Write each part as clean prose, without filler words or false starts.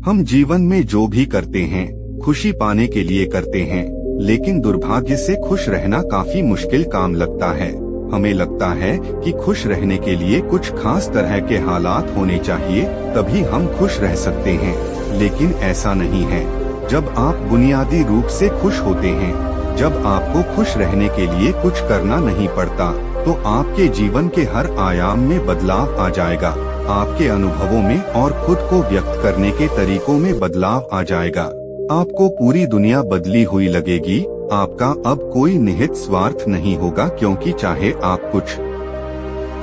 हम जीवन में जो भी करते हैं खुशी पाने के लिए करते हैं, लेकिन दुर्भाग्य से खुश रहना काफी मुश्किल काम लगता है। हमें लगता है कि खुश रहने के लिए कुछ खास तरह के हालात होने चाहिए, तभी हम खुश रह सकते हैं, लेकिन ऐसा नहीं है। जब आप बुनियादी रूप से खुश होते हैं, जब आपको खुश रहने के लिए कुछ करना नहीं पड़ता, तो आपके जीवन के हर आयाम में बदलाव आ जाएगा। आपके अनुभवों में और खुद को व्यक्त करने के तरीकों में बदलाव आ जाएगा। आपको पूरी दुनिया बदली हुई लगेगी। आपका अब कोई निहित स्वार्थ नहीं होगा, क्योंकि चाहे आप कुछ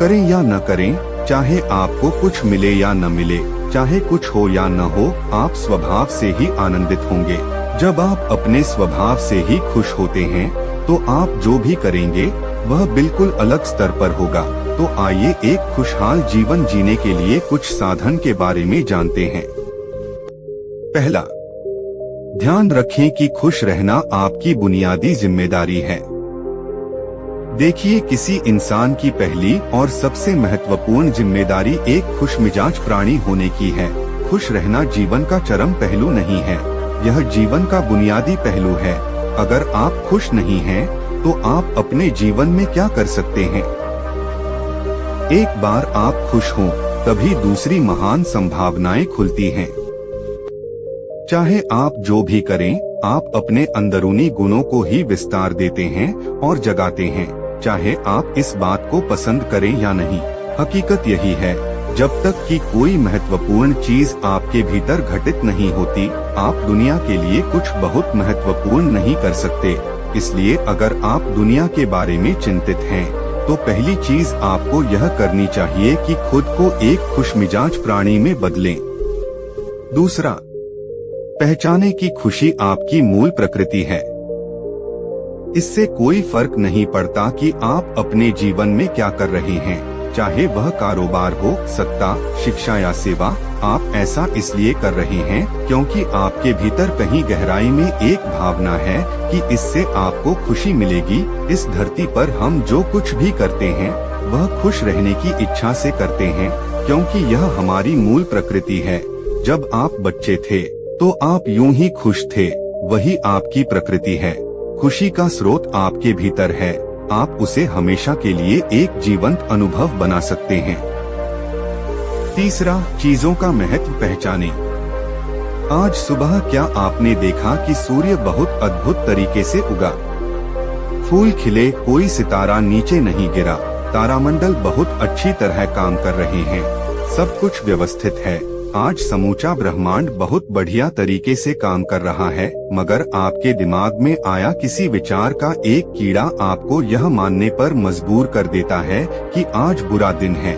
करें या न करें, चाहे आपको कुछ मिले या न मिले, चाहे कुछ हो या न हो, आप स्वभाव से ही आनंदित होंगे। जब आप अपने स्वभाव से ही खुश होते हैं, तो आप जो भी करेंगे वह बिल्कुल अलग स्तर पर होगा। तो आइए एक खुशहाल जीवन जीने के लिए कुछ साधन के बारे में जानते हैं। पहला, ध्यान रखें कि खुश रहना आपकी बुनियादी जिम्मेदारी है। देखिए, किसी इंसान की पहली और सबसे महत्वपूर्ण जिम्मेदारी एक खुशमिजाज प्राणी होने की है। खुश रहना जीवन का चरम पहलू नहीं है, यह जीवन का बुनियादी पहलू है। अगर आप खुश नहीं हैं, तो आप अपने जीवन में क्या कर सकते हैं? एक बार आप खुश हों, तभी दूसरी महान संभावनाएं खुलती हैं। चाहे आप जो भी करें, आप अपने अंदरूनी गुणों को ही विस्तार देते हैं और जगाते हैं, चाहे आप इस बात को पसंद करें या नहीं। हकीकत यही है, जब तक कि कोई महत्वपूर्ण चीज आपके भीतर घटित नहीं होती, आप दुनिया के लिए कुछ बहुत महत्वपूर्ण नहीं कर सकते। इसलिए अगर आप दुनिया के बारे में चिंतित हैं, तो पहली चीज आपको यह करनी चाहिए कि खुद को एक खुशमिजाज प्राणी में बदलें। दूसरा, पहचाने कि खुशी आपकी मूल प्रकृति है। इससे कोई फर्क नहीं पड़ता कि आप अपने जीवन में क्या कर रहे हैं, चाहे वह कारोबार हो, सत्ता, शिक्षा या सेवा। आप ऐसा इसलिए कर रहे हैं क्योंकि आपके भीतर कहीं गहराई में एक भावना है कि इससे आपको खुशी मिलेगी। इस धरती पर हम जो कुछ भी करते हैं, वह खुश रहने की इच्छा से करते हैं, क्योंकि यह हमारी मूल प्रकृति है। जब आप बच्चे थे, तो आप यूं ही खुश थे, वही आपकी प्रकृति है। खुशी का स्रोत आपके भीतर है, आप उसे हमेशा के लिए एक जीवंत अनुभव बना सकते हैं। तीसरा, चीजों का महत्व पहचानें। आज सुबह क्या आपने देखा कि सूर्य बहुत अद्भुत तरीके से उगा? फूल खिले, कोई सितारा नीचे नहीं गिरा, तारामंडल बहुत अच्छी तरह काम कर रहे हैं, सब कुछ व्यवस्थित है। आज समूचा ब्रह्मांड बहुत बढ़िया तरीके से काम कर रहा है, मगर आपके दिमाग में आया किसी विचार का एक कीड़ा आपको यह मानने पर मजबूर कर देता है कि आज बुरा दिन है।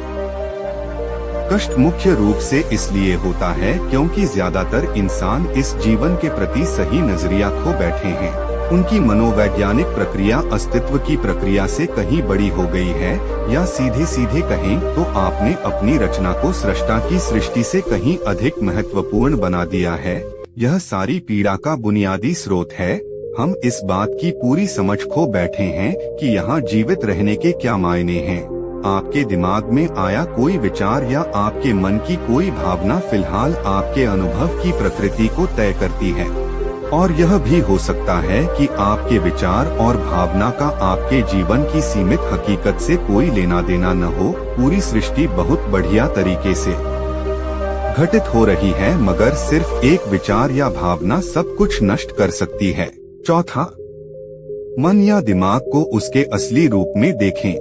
कष्ट मुख्य रूप से इसलिए होता है क्योंकि ज्यादातर इंसान इस जीवन के प्रति सही नजरिया खो बैठे हैं। उनकी मनोवैज्ञानिक प्रक्रिया अस्तित्व की प्रक्रिया से कहीं बड़ी हो गई है, या सीधे सीधे कहें तो आपने अपनी रचना को सृष्टा की सृष्टि से कहीं अधिक महत्वपूर्ण बना दिया है। यह सारी पीड़ा का बुनियादी स्रोत है। हम इस बात की पूरी समझ खो बैठे हैं कि यहाँ जीवित रहने के क्या मायने हैं। आपके दिमाग में आया कोई विचार या आपके मन की कोई भावना फिलहाल आपके अनुभव की प्रकृति को तय करती है। और यह भी हो सकता है कि आपके विचार और भावना का आपके जीवन की सीमित हकीकत से कोई लेना देना न हो। पूरी सृष्टि बहुत बढ़िया तरीके से घटित हो रही है, मगर सिर्फ एक विचार या भावना सब कुछ नष्ट कर सकती है। चौथा, मन या दिमाग को उसके असली रूप में देखें।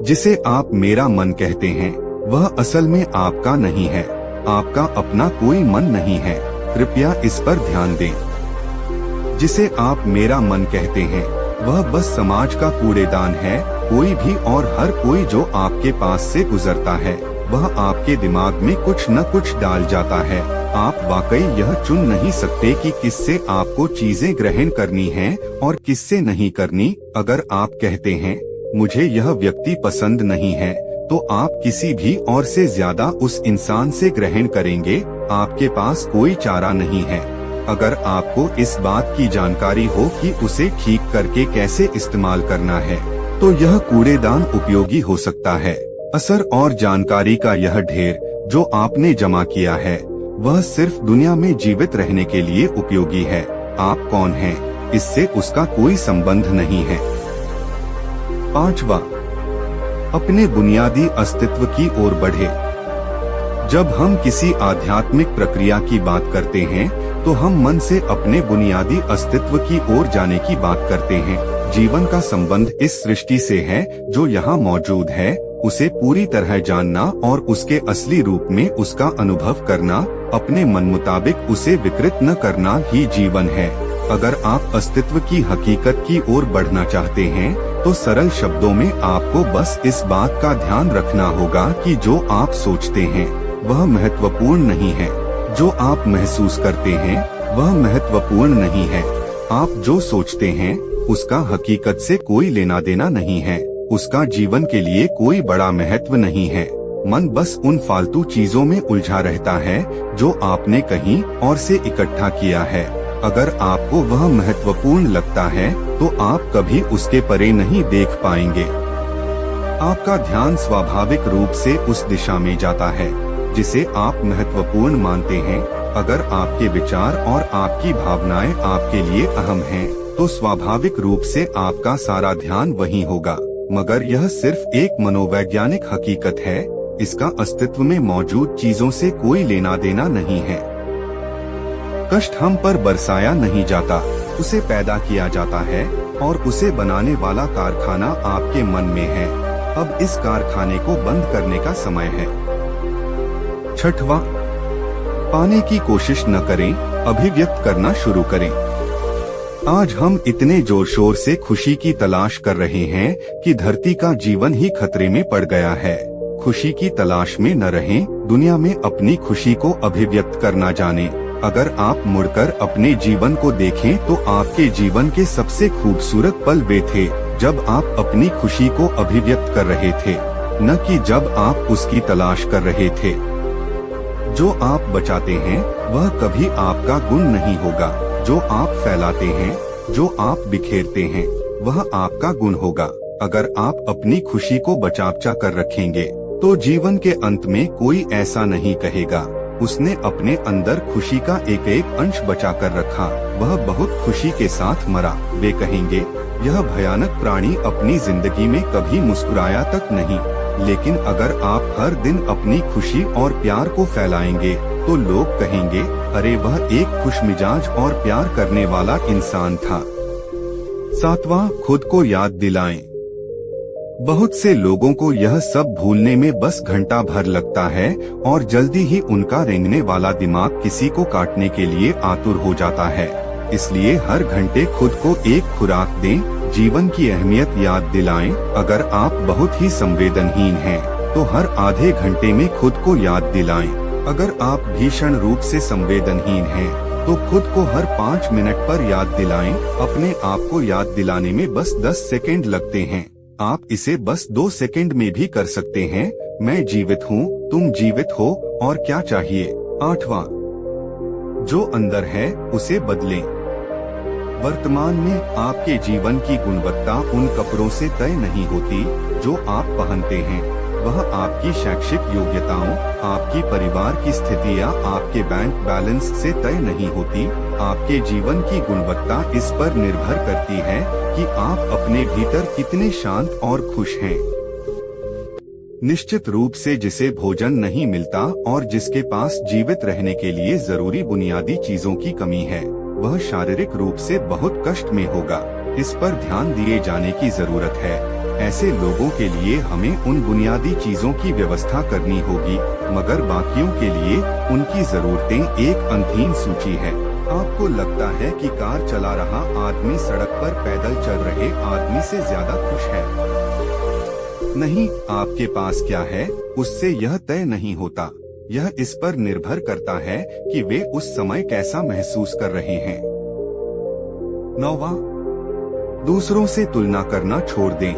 जिसे आप मेरा मन कहते हैं, वह असल में आपका नहीं है। आपका अपना कोई मन नहीं है, कृपया इस पर ध्यान दें। जिसे आप मेरा मन कहते हैं, वह बस समाज का कूड़ेदान है। कोई भी और हर कोई जो आपके पास से गुजरता है, वह आपके दिमाग में कुछ न कुछ डाल जाता है। आप वाकई यह चुन नहीं सकते कि किससे आपको चीजें ग्रहण करनी हैं और किससे नहीं करनी। अगर आप कहते हैं मुझे यह व्यक्ति पसंद नहीं है, तो आप किसी भी और से ज्यादा उस इंसान से ग्रहण करेंगे। आपके पास कोई चारा नहीं है। अगर आपको इस बात की जानकारी हो कि उसे ठीक करके कैसे इस्तेमाल करना है, तो यह कूड़ेदान उपयोगी हो सकता है। असर और जानकारी का यह ढेर जो आपने जमा किया है, वह सिर्फ दुनिया में जीवित रहने के लिए उपयोगी है। आप कौन हैं, इससे उसका कोई संबंध नहीं है। 5वां, अपने बुनियादी अस्तित्व की ओर बढ़े। जब हम किसी आध्यात्मिक प्रक्रिया की बात करते हैं तो हम मन से अपने बुनियादी अस्तित्व की ओर जाने की बात करते हैं। जीवन का संबंध इस सृष्टि से है जो यहाँ मौजूद है, उसे पूरी तरह जानना और उसके असली रूप में उसका अनुभव करना, अपने मन मुताबिक उसे विकृत न करना ही जीवन है। अगर आप अस्तित्व की हकीकत की ओर बढ़ना चाहते हैं तो सरल शब्दों में आपको बस इस बात का ध्यान रखना होगा कि जो आप सोचते हैं वह महत्वपूर्ण नहीं है, जो आप महसूस करते हैं वह महत्वपूर्ण नहीं है। आप जो सोचते हैं उसका हकीकत से कोई लेना देना नहीं है, उसका जीवन के लिए कोई बड़ा महत्व नहीं है। मन बस उन फालतू चीजों में उलझा रहता है जो आपने कहीं और से इकट्ठा किया है। अगर आपको वह महत्वपूर्ण लगता है तो आप कभी उसके परे नहीं देख पाएंगे। आपका ध्यान स्वाभाविक रूप से उस दिशा में जाता है जिसे आप महत्वपूर्ण मानते हैं। अगर आपके विचार और आपकी भावनाएं आपके लिए अहम हैं, तो स्वाभाविक रूप से आपका सारा ध्यान वहीं होगा। मगर यह सिर्फ एक मनोवैज्ञानिक हकीकत है, इसका अस्तित्व में मौजूद चीजों से कोई लेना देना नहीं है। कष्ट हम पर बरसाया नहीं जाता, उसे पैदा किया जाता है और उसे बनाने वाला कारखाना आपके मन में है। अब इस कारखाने को बंद करने का समय है। 6वां, पाने की कोशिश न करें, अभिव्यक्त करना शुरू करें। आज हम इतने जोर शोर से खुशी की तलाश कर रहे हैं कि धरती का जीवन ही खतरे में पड़ गया है। खुशी की तलाश में न रहें, दुनिया में अपनी खुशी को अभिव्यक्त करना जानें। अगर आप मुड़कर अपने जीवन को देखें तो आपके जीवन के सबसे खूबसूरत पल वे थे जब आप अपनी खुशी को अभिव्यक्त कर रहे थे, न कि जब आप उसकी तलाश कर रहे थे। जो आप बचाते हैं वह कभी आपका गुण नहीं होगा, जो आप फैलाते हैं, जो आप बिखेरते हैं, वह आपका गुण होगा। अगर आप अपनी खुशी को बचाव कर रखेंगे तो जीवन के अंत में कोई ऐसा नहीं कहेगा उसने अपने अंदर खुशी का एक एक अंश बचा कर रखा, वह बहुत खुशी के साथ मरा। वे कहेंगे यह भयानक प्राणी अपनी जिंदगी में कभी मुस्कुराया तक नहीं। लेकिन अगर आप हर दिन अपनी खुशी और प्यार को फैलाएंगे तो लोग कहेंगे अरे वह एक खुशमिजाज और प्यार करने वाला इंसान था। 7वां, खुद को याद दिलाएं। बहुत से लोगों को यह सब भूलने में बस घंटा भर लगता है और जल्दी ही उनका रेंगने वाला दिमाग किसी को काटने के लिए आतुर हो जाता है। इसलिए हर घंटे खुद को एक खुराक दें, जीवन की अहमियत याद दिलाएं। अगर आप बहुत ही संवेदनहीन हैं, तो हर आधे घंटे में खुद को याद दिलाएं। अगर आप भीषण रूप से संवेदनहीन हैं, तो खुद को हर 5 मिनट पर याद दिलाएं। अपने आप को याद दिलाने में बस 10 सेकंड लगते हैं। आप इसे बस 2 सेकंड में भी कर सकते हैं। मैं जीवित हूँ, तुम जीवित हो, और क्या चाहिए। 8वां, जो अंदर है उसे बदलें। वर्तमान में आपके जीवन की गुणवत्ता उन कपड़ों से तय नहीं होती जो आप पहनते हैं। वह आपकी शैक्षिक योग्यताओं, आपकी परिवार की स्थिति या आपके बैंक बैलेंस से तय नहीं होती। आपके जीवन की गुणवत्ता इस पर निर्भर करती है कि आप अपने भीतर कितने शांत और खुश हैं। निश्चित रूप से जिसे भोजन नहीं मिलता और जिसके पास जीवित रहने के लिए जरूरी बुनियादी चीजों की कमी है, वह शारीरिक रूप से बहुत कष्ट में होगा। इस पर ध्यान दिए जाने की जरूरत है। ऐसे लोगों के लिए हमें उन बुनियादी चीजों की व्यवस्था करनी होगी, मगर बाकियों के लिए उनकी जरूरतें एक अंतहीन सूची है। आपको लगता है कि कार चला रहा आदमी सड़क पर पैदल चल रहे आदमी से ज्यादा खुश है। नहीं, आपके पास क्या है उससे यह तय नहीं होता। यह इस पर निर्भर करता है कि वे उस समय कैसा महसूस कर रहे हैं। 9वां, दूसरों से तुलना करना छोड़ दें।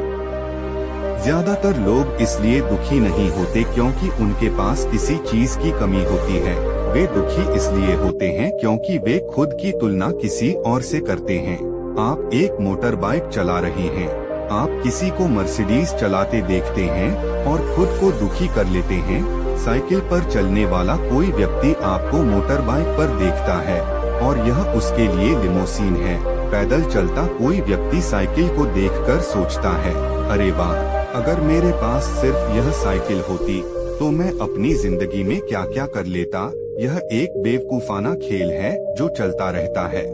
ज्यादातर लोग इसलिए दुखी नहीं होते क्योंकि उनके पास किसी चीज की कमी होती है। वे दुखी इसलिए होते हैं क्योंकि वे खुद की तुलना किसी और से करते हैं। आप एक मोटर बाइक चला रहे हैं, आप किसी को मर्सिडीज चलाते देखते हैं और खुद को दुखी कर लेते हैं। साइकिल पर चलने वाला कोई व्यक्ति आपको मोटर बाइक पर देखता है और यह उसके लिए लिमोसीन है। पैदल चलता कोई व्यक्ति साइकिल को देखकर सोचता है, अरे वाह, अगर मेरे पास सिर्फ यह साइकिल होती तो मैं अपनी जिंदगी में क्या क्या कर लेता। यह एक बेवकूफाना खेल है जो चलता रहता है।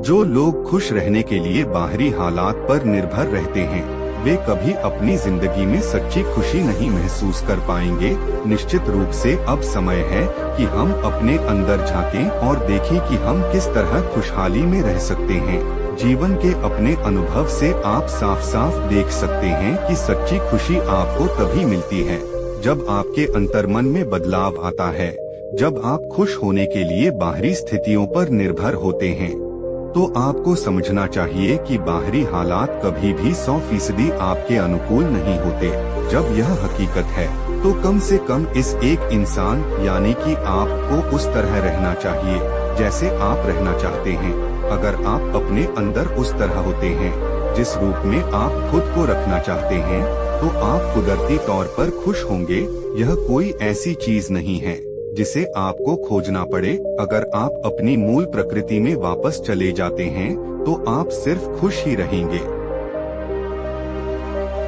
जो लोग खुश रहने के लिए बाहरी हालात पर निर्भर रहते हैं, वे कभी अपनी जिंदगी में सच्ची खुशी नहीं महसूस कर पाएंगे। निश्चित रूप से अब समय है कि हम अपने अंदर झांकें और देखें कि हम किस तरह खुशहाली में रह सकते हैं। जीवन के अपने अनुभव से आप साफ साफ देख सकते हैं कि सच्ची खुशी आपको तभी मिलती है जब आपके अंतर्मन में बदलाव आता है। जब आप खुश होने के लिए बाहरी स्थितियों पर निर्भर होते हैं तो आपको समझना चाहिए कि बाहरी हालात कभी भी 100% आपके अनुकूल नहीं होते। जब यह हकीकत है तो कम से कम इस एक इंसान यानी कि आपको उस तरह रहना चाहिए जैसे आप रहना चाहते हैं। अगर आप अपने अंदर उस तरह होते हैं जिस रूप में आप खुद को रखना चाहते हैं तो आप कुदरती तौर पर खुश होंगे। यह कोई ऐसी चीज नहीं है जिसे आपको खोजना पड़े। अगर आप अपनी मूल प्रकृति में वापस चले जाते हैं तो आप सिर्फ खुश ही रहेंगे।